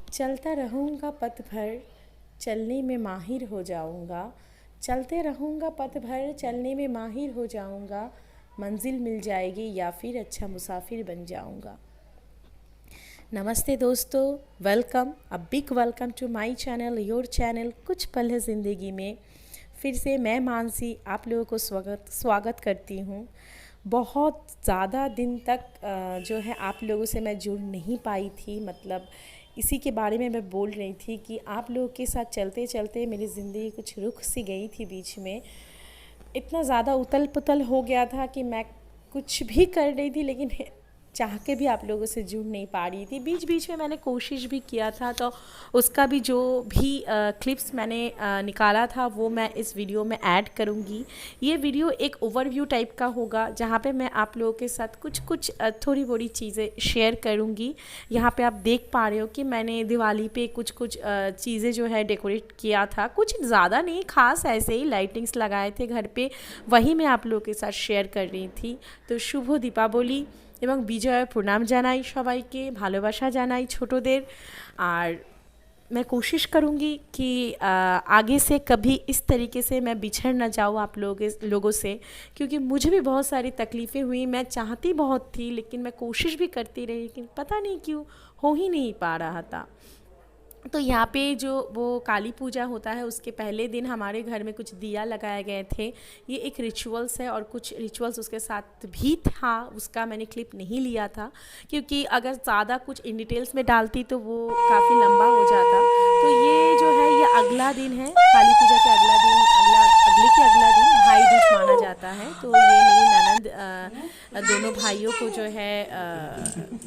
चलता रहूँगा पथ भर, चलने में माहिर हो जाऊँगा। चलते रहूँगा पथ भर, चलने में माहिर हो जाऊँगा। मंजिल मिल जाएगी या फिर अच्छा मुसाफिर बन जाऊँगा। नमस्ते दोस्तों, welcome, a big welcome to my channel, your channel कुछ पल है ज़िंदगी में। फिर से मैं मानसी आप लोगों को स्वागत करती हूँ। बहुत ज़्यादा दिन तक जो है आप लोगों से मैं जुड़ नहीं पाई थी। मतलब इसी के बारे में मैं बोल रही थी कि आप लोगों के साथ चलते चलते मेरी ज़िंदगी कुछ रुक सी गई थी बीच में। इतना ज़्यादा उतल पुतल हो गया था कि मैं कुछ भी कर रही थी लेकिन चाह के भी आप लोगों से जुड़ नहीं पा रही थी। बीच बीच में मैंने कोशिश भी किया था, तो उसका भी जो भी क्लिप्स मैंने निकाला था वो मैं इस वीडियो में ऐड करूँगी। ये वीडियो एक ओवरव्यू टाइप का होगा जहाँ पे मैं आप लोगों के साथ कुछ कुछ थोड़ी बड़ी चीज़ें शेयर करूँगी। यहाँ पे आप देख पा रहे हो कि मैंने दिवाली पे कुछ कुछ चीज़ें जो है डेकोरेट किया था। कुछ ज़्यादा नहीं, खास ऐसे ही लाइटिंग्स लगाए थे घर पे, वही मैं आप लोगों के साथ शेयर कर रही थी। तो शुभ दीपावली এবং বিজয় প্রণাম জানাই সবাইকে, ভালোবাসা জানাই ছোটদের। আর मैं कोशिश करूँगी कि आगे से कभी इस तरीके से मैं बिछड़ ना जाऊँ आप लोगों से, क्योंकि मुझे भी बहुत सारी तकलीफ़ें हुई। मैं चाहती बहुत थी लेकिन मैं कोशिश भी करती रही, लेकिन पता नहीं क्यों हो ही नहीं पा रहा था। तो यहाँ पे जो वो काली पूजा होता है उसके पहले दिन हमारे घर में कुछ दिया लगाए गए थे। ये एक रिचुअल्स है और कुछ रिचुअल्स उसके साथ भी था, उसका मैंने क्लिप नहीं लिया था क्योंकि अगर ज़्यादा कुछ इन डिटेल्स में डालती तो वो काफ़ी लंबा हो जाता। तो ये जो है ये अगला दिन है, काली पूजा के अगला दिन, अगले दिन भाई दूज माना जाता है। तो ये मेरी ननद दोनों भाइयों को जो है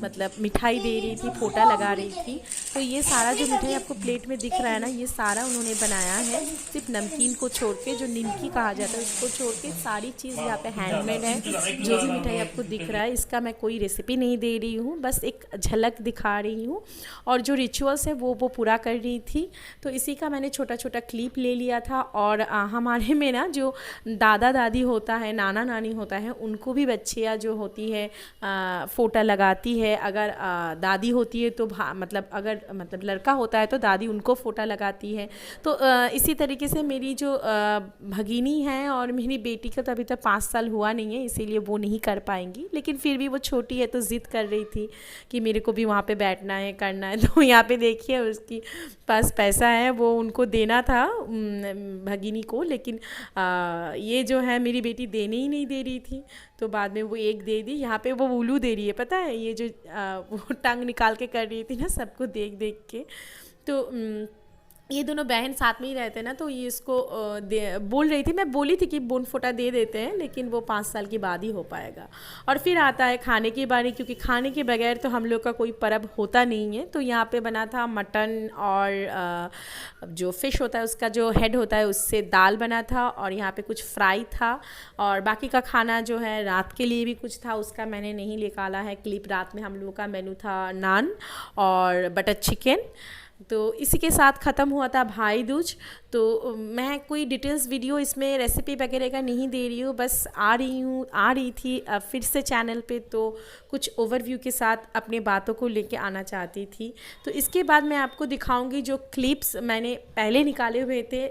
मतलब मिठाई दे रही थी, फोटा लगा रही थी। तो ये सारा जो मिठाई आपको प्लेट में दिख रहा है ना, ये सारा उन्होंने बनाया है, सिर्फ नमकीन को छोड़ के, जो निमकी कहा जाता है उसको छोड़ के सारी चीज़ यहाँ पे हैंडमेड है। जो भी मिठाई आपको दिख रहा है इसका मैं कोई रेसिपी नहीं दे रही हूँ, बस एक झलक दिखा रही हूँ। और जो रिचुअल्स है वो पूरा कर रही थी। तो इसी का मैंने छोटा छोटा क्लिप ले लिया था। और हमारे में ना जो दादा दादी होता है, नाना नानी होता है, उनको भी बच्चियाँ जो होती है फोटा लगाती है। अगर दादी होती है तो मतलब लड़का होता है तो दादी उनको फोटा लगाती है। तो इसी तरीके से मेरी जो भगिनी है और मेरी बेटी का तो अभी तक 5 साल हुआ नहीं है, इसीलिए वो नहीं कर पाएंगी, लेकिन फिर भी वो छोटी है तो ज़िद कर रही थी कि मेरे को भी वहाँ पे बैठना है, करना है। तो यहाँ पे देखिए उसकी पास पैसा है, वो उनको देना था भगिनी को, लेकिन ये जो है मेरी बेटी देने ही नहीं दे रही थी। तो बाद में वो एक दे दी। यहाँ पे वो उल्लू दे रही है, पता है, ये जो वो टंग निकाल के कर रही थी ना सबको देख देख के। तो ये दोनों बहन साथ में ही रहते हैं ना, तो ये इसको बोल रही थी, मैं बोली थी कि बोन फोटा दे देते हैं, लेकिन वो 5 साल के बाद ही हो पाएगा। और फिर आता है खाने की बारी, क्योंकि खाने के बगैर तो हम लोग का कोई पर्व होता नहीं है। तो यहाँ पे बना था मटन और जो फ़िश होता है उसका जो हेड होता है उससे दाल बना था, और यहाँ पे कुछ फ्राई था। और बाकी का खाना जो है रात के लिए भी कुछ था, उसका मैंने नहीं निकाला है क्लिप। रात में हम लोगों का मेनू था नान और बटर चिकन। तो इसी के साथ ख़त्म हुआ था भाई दूज। तो मैं कोई डिटेल्स वीडियो इसमें रेसिपी वगैरह का नहीं दे रही हूँ, बस आ रही थी फिर से चैनल पे, तो कुछ ओवरव्यू के साथ अपने बातों को लेके आना चाहती थी। तो इसके बाद मैं आपको दिखाऊंगी जो क्लिप्स मैंने पहले निकाले हुए थे,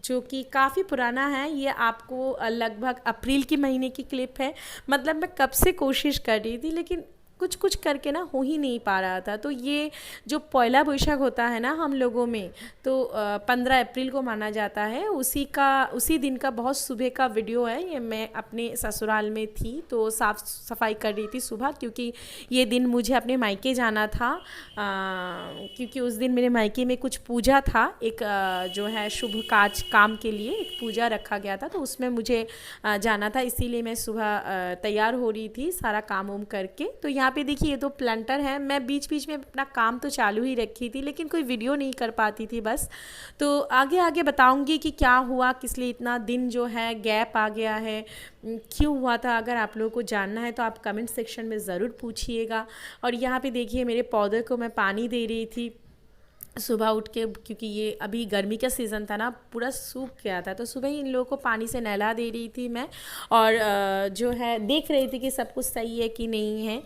जो कि काफ़ी पुराना है। ये आपको लगभग अप्रैल के महीने की क्लिप है। मतलब मैं कब से कोशिश कर रही थी लेकिन कुछ कुछ करके ना हो ही नहीं पा रहा था। तो ये जो पहला बैसाख होता है ना हम लोगों में, तो 15 अप्रैल को माना जाता है। उसी दिन का बहुत सुबह का वीडियो है। ये मैं अपने ससुराल में थी तो साफ़ सफाई कर रही थी सुबह, क्योंकि ये दिन मुझे अपने मायके जाना था। क्योंकि उस दिन मेरे मायके में कुछ पूजा था, एक जो है शुभ काम के लिए एक पूजा रखा गया था, तो उसमें मुझे जाना था। इसीलिए मैं सुबह तैयार हो रही थी सारा काम वाम करके। तो यहाँ पे देखिए ये तो प्लांटर है। मैं बीच बीच में अपना काम तो चालू ही रखी थी लेकिन कोई वीडियो नहीं कर पाती थी बस। तो आगे आगे बताऊंगी कि क्या हुआ, किस लिए इतना दिन जो है गैप आ गया है, क्यों हुआ था। अगर आप लोगों को जानना है तो आप कमेंट सेक्शन में ज़रूर पूछिएगा। और यहाँ पे देखिए मेरे पौधे को मैं पानी दे रही थी सुबह उठ के, क्योंकि ये अभी गर्मी का सीज़न था ना, पूरा सूख गया था। तो सुबह ही इन लोगों को पानी से नहला दे रही थी मैं, और जो है देख रही थी कि सब कुछ सही है कि नहीं है,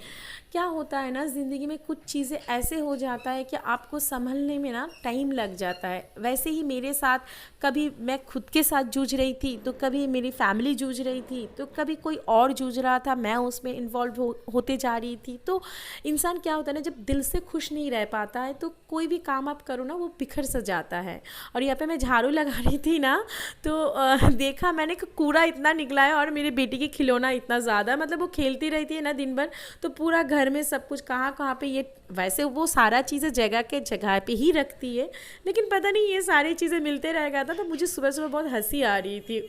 क्या होता है ना ज़िंदगी में कुछ चीज़ें ऐसे हो जाता है कि आपको संभलने में ना टाइम लग जाता है। वैसे ही मेरे साथ कभी मैं खुद के साथ जूझ रही थी, तो कभी मेरी फैमिली जूझ रही थी, तो कभी कोई और जूझ रहा था, मैं उसमें इन्वॉल्व होते जा रही थी। तो इंसान क्या होता है ना, जब दिल से खुश नहीं रह पाता है तो कोई भी काम आप करो ना वो बिखर सा जाता है। और यहाँ पे मैं झाड़ू लगा रही थी ना, तो देखा मैंने कि कूड़ा इतना निकला है, और मेरी बेटी की खिलौना इतना ज़्यादा, मतलब वो खेलती रहती है ना दिन भर, तो पूरा घर में सब कुछ कहाँ कहाँ पे ये, वैसे वो सारा चीज़ें जगह के जगह पे ही रखती है, लेकिन पता नहीं ये सारी चीज़ें मिलते रह गया था। तो मुझे सुबह सुबह बहुत हंसी आ रही थी।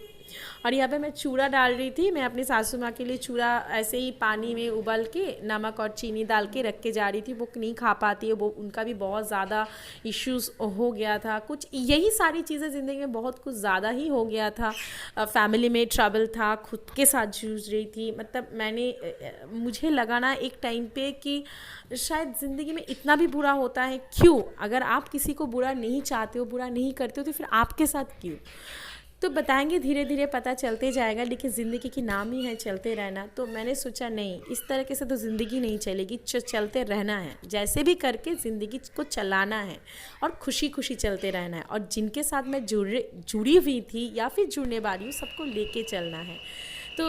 और यहाँ पे मैं चूड़ा डाल रही थी। मैं अपनी सासू माँ के लिए चूड़ा ऐसे ही पानी में उबाल के नमक और चीनी डाल के रख के जा रही थी। वो नहीं खा पाती है, वो उनका भी बहुत ज़्यादा इश्यूज़ हो गया था। कुछ यही सारी चीज़ें ज़िंदगी में बहुत कुछ ज़्यादा ही हो गया था। फैमिली में ट्रबल था, खुद के साथ जूझ रही थी। मतलब मुझे लगा ना एक टाइम पे कि शायद ज़िंदगी में इतना भी बुरा होता है क्यों? अगर आप किसी को बुरा नहीं चाहते हो, बुरा नहीं करते हो, तो फिर आपके साथ क्यों? तो बताएंगे, धीरे धीरे पता चलते जाएगा, लेकिन ज़िंदगी की नाम ही है चलते रहना। तो मैंने सोचा नहीं, इस तरीके से तो ज़िंदगी नहीं चलेगी, चलते रहना है, जैसे भी करके ज़िंदगी को चलाना है और खुशी खुशी चलते रहना है। और जिनके साथ मैं जुड़ी हुई थी या फिर जुड़ने वाली हूँ, सबको लेके चलना है। तो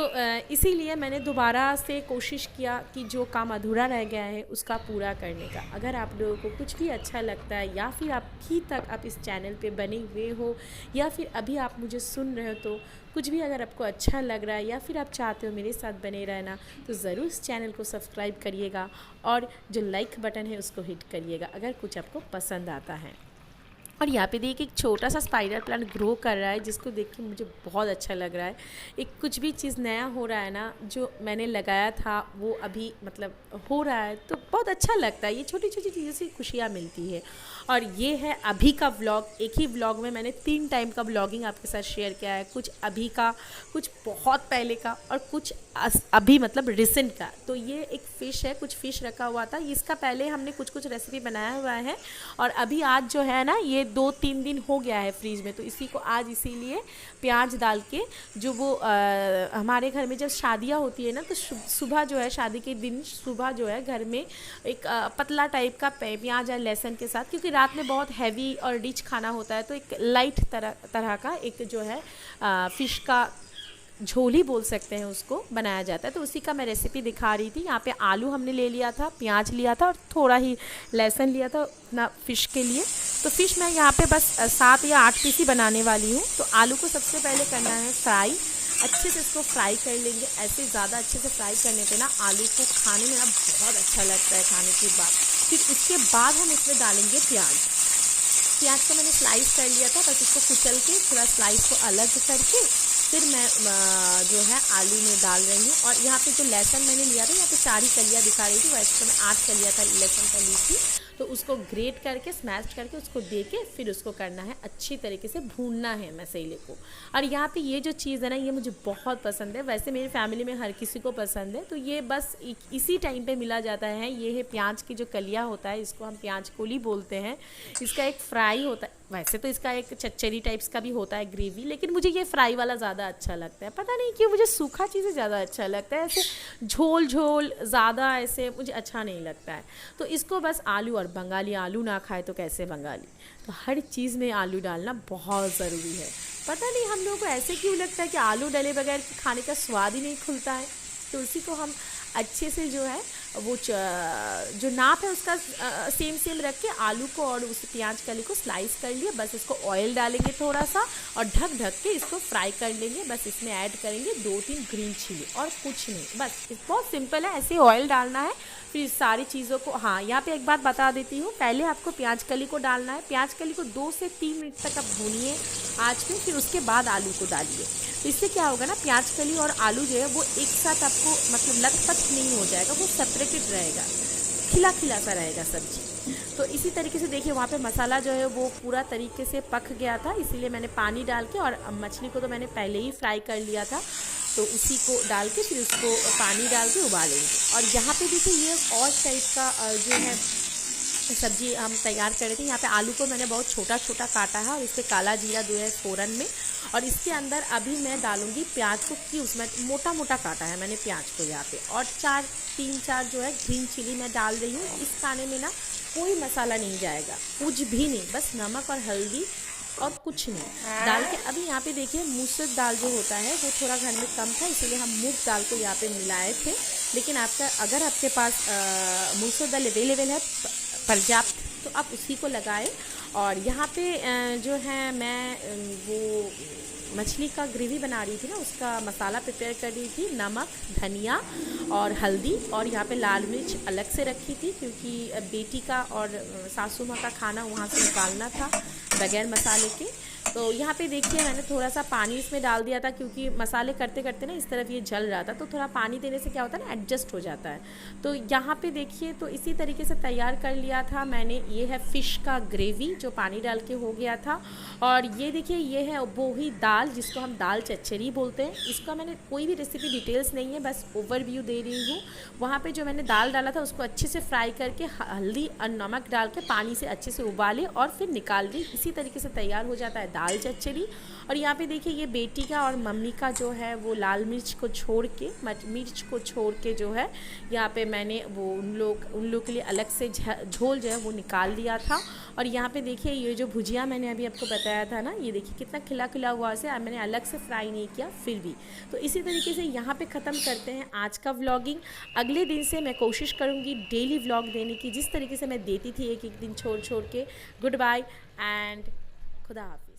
इसीलिए मैंने दोबारा से कोशिश किया कि जो काम अधूरा रह गया है उसका पूरा करने का। अगर आप लोगों को कुछ भी अच्छा लगता है, या फिर अभी तक आप इस चैनल पे बने हुए हो, या फिर अभी आप मुझे सुन रहे हो, तो कुछ भी अगर आपको अच्छा लग रहा है या फिर आप चाहते हो मेरे साथ बने रहना, तो ज़रूर इस चैनल को सब्सक्राइब करिएगा और जो लाइक बटन है उसको हिट करिएगा अगर कुछ आपको पसंद आता है। और यहाँ पे देखिए एक छोटा सा स्पाइडर प्लांट ग्रो कर रहा है, जिसको देख के मुझे बहुत अच्छा लग रहा है। एक कुछ भी चीज़ नया हो रहा है ना, जो मैंने लगाया था वो अभी मतलब हो रहा है, तो बहुत अच्छा लगता है। ये छोटी छोटी चीज़ों से खुशियाँ मिलती है। और ये है अभी का व्लॉग। एक ही व्लॉग में मैंने 3 टाइम का व्लॉगिंग आपके साथ शेयर किया है, कुछ अभी का, कुछ बहुत पहले का, और कुछ अभी मतलब रिसेंट का। तो ये एक फ़िश है, कुछ फ़िश रखा हुआ था, इसका पहले हमने कुछ कुछ रेसिपी बनाया हुआ है। और अभी आज जो है ना, ये 2-3 दिन हो गया है फ्रीज में, तो इसी को आज इसीलिए प्याज डाल के, जो वो हमारे घर में जब शादियाँ होती है ना, तो सुबह जो है, शादी के दिन सुबह जो है, घर में एक पतला टाइप का प्याज और लहसुन के साथ, क्योंकि रात में बहुत हैवी और रिच खाना होता है, तो एक लाइट तरह का एक जो है फ़िश का झोल ही बोल सकते हैं उसको, बनाया जाता है। तो उसी का मैं रेसिपी दिखा रही थी। यहाँ पे आलू हमने ले लिया था, प्याज लिया था और थोड़ा ही लहसुन लिया था अपना फ़िश के लिए। तो फ़िश मैं यहाँ पे बस 7 या 8 पीस ही बनाने वाली हूँ। तो आलू को सबसे पहले करना है फ्राई, अच्छे से इसको फ्राई कर लेंगे। ऐसे ज़्यादा अच्छे से फ्राई करने पे ना आलू को खाने में ना बहुत अच्छा लगता है खाने के बाद। फिर उसके बाद हम इसमें डालेंगे प्याज को मैंने स्लाइस कर लिया था, बस इसको कुचल के थोड़ा स्लाइस को अलग करके फिर मैं जो है आलू में डाल रही हूँ। और यहाँ पे जो लहसुन मैंने लिया था, यहाँ पे 4 ही कलियाँ दिखा रही थी, वैसे तो मैं 8 कलियाँ था लहसुन का ली थी। तो उसको ग्रेट करके, स्मैश करके उसको दे के फिर उसको करना है, अच्छी तरीके से भूनना है मसाले को। और यहाँ पे ये जो चीज़ है ना, ये मुझे बहुत पसंद है। वैसे मेरी फैमिली में हर किसी को पसंद है, तो ये बस इसी टाइम पे मिला जाता है। ये है प्याज की जो कलियाँ होता है, इसको हम प्याज कोली बोलते हैं। इसका एक फ्राई होता है, वैसे तो इसका एक चच्चरी टाइप्स का भी होता है ग्रेवी, लेकिन मुझे ये फ्राई वाला ज़्यादा अच्छा लगता है। पता नहीं क्यों मुझे सूखा चीज़ें ज़्यादा अच्छा लगता है, ऐसे झोल ज़्यादा ऐसे मुझे अच्छा नहीं लगता है। तो इसको बस आलू, और बंगाली आलू ना खाए तो कैसे बंगाली, तो हर चीज़ में आलू डालना बहुत ज़रूरी है। पता नहीं हम लोगों को ऐसे क्यों लगता है कि आलू डले बगैर खाने का स्वाद ही नहीं खुलता है। तो उसी को हम अच्छे से जो है वो जो नाप है उसका सेम रख के आलू को और उस प्याज कली को स्लाइस कर लिया। बस इसको ऑयल डालेंगे थोड़ा सा और ढक के इसको फ्राई कर लेंगे। बस इसमें ऐड करेंगे 2-3 ग्रीन चिली और कुछ नहीं, बस बहुत सिंपल है। ऐसे ऑयल डालना है, फिर सारी चीज़ों को, हाँ यहाँ पे एक बात बता देती हूँ, पहले आपको प्याज कली को डालना है। प्याज कली को 2 से 3 मिनट तक आप भूनिए आँच पे, फिर उसके बाद आलू को डालिए। तो इससे क्या होगा ना, प्याज कली और आलू जो है वो एक साथ आपको मतलब लथपथ नहीं हो जाएगा, वो सेपरेटेड रहेगा, खिला सा रहेगा सब्जी। तो इसी तरीके से देखिए वहाँ पे मसाला जो है वो पूरा तरीके से पक गया था, इसीलिए मैंने पानी डाल के, और मछली को तो मैंने पहले ही फ्राई कर लिया था, तो उसी को डाल के फिर उसको पानी डाल के उबालेंगे। और यहाँ पे देखिए ये और टाइप का जो है सब्जी हम तैयार कर रहे थे। यहाँ पे आलू को मैंने बहुत छोटा छोटा काटा है और इस पर काला जीरा दिया है फ़ौरन में। और इसके अंदर अभी मैं डालूँगी प्याज को, कि उसमें मोटा मोटा काटा है मैंने प्याज को यहाँ पे। और 3-4 जो है ग्रीन चिली मैं डाल रही हूँ। इस खाने में ना कोई मसाला नहीं जाएगा, कुछ भी नहीं, बस नमक और हल्दी और कुछ नहीं डाल के। अभी यहाँ पे देखिए मूसर दाल जो होता है वो थोड़ा घर में कम था, इसीलिए हम मूंग दाल को यहाँ पे मिलाए थे। लेकिन अगर आपके पास मूसर दाल अवेलेबल है पर्याप्त, तो आप उसी को लगाएं। और यहाँ पे जो है मैं वो मछली का ग्रेवी बना रही थी ना, उसका मसाला प्रिपेयर कर रही थी। नमक, धनिया और हल्दी, और यहाँ पे लाल मिर्च अलग से रखी थी क्योंकि बेटी का और सासू माँ का खाना वहाँ से निकालना था बगैर मसाले के। तो यहाँ पे देखिए मैंने थोड़ा सा पानी इसमें डाल दिया था क्योंकि मसाले करते करते ना इस तरफ ये जल रहा था, तो थोड़ा पानी देने से क्या होता है ना, एडजस्ट हो जाता है। तो यहाँ पे देखिए तो इसी तरीके से तैयार कर लिया था मैंने। ये है फ़िश का ग्रेवी जो पानी डाल के हो गया था। और ये देखिए ये है वो ही दाल जिसको हम दाल चच्चरी बोलते हैं। इसका मैंने कोई भी रेसिपी डिटेल्स नहीं है, बस ओवरव्यू दे रही हूँ। वहाँ पे जो मैंने दाल डाला था उसको अच्छे से फ्राई करके हल्दी और नमक डाल के पानी से अच्छे से उबाले और फिर निकाल ली। इसी तरीके से तैयार हो जाता है दाल चच्चरी। और यहाँ पे देखिए ये बेटी का और मम्मी का जो है वो लाल मिर्च को छोड़ के, मिर्च को छोड़ के जो है यहाँ पे मैंने वो उन लोग के लिए अलग से झोल जो है वो निकाल लिया था। और यहाँ पे देखिए ये जो भुजिया मैंने अभी आपको बताया था ना, ये देखिए कितना खिला खिला हुआ से, मैंने अलग से फ्राई नहीं किया फिर भी। तो इसी तरीके से यहाँ पे ख़त्म करते हैं आज का व्लॉगिंग। अगले दिन से मैं कोशिश करूँगी डेली व्लॉग देने की, जिस तरीके से मैं देती थी एक एक दिन छोड़ छोड़ के। गुड बाय एंड खुदा हाफिज़।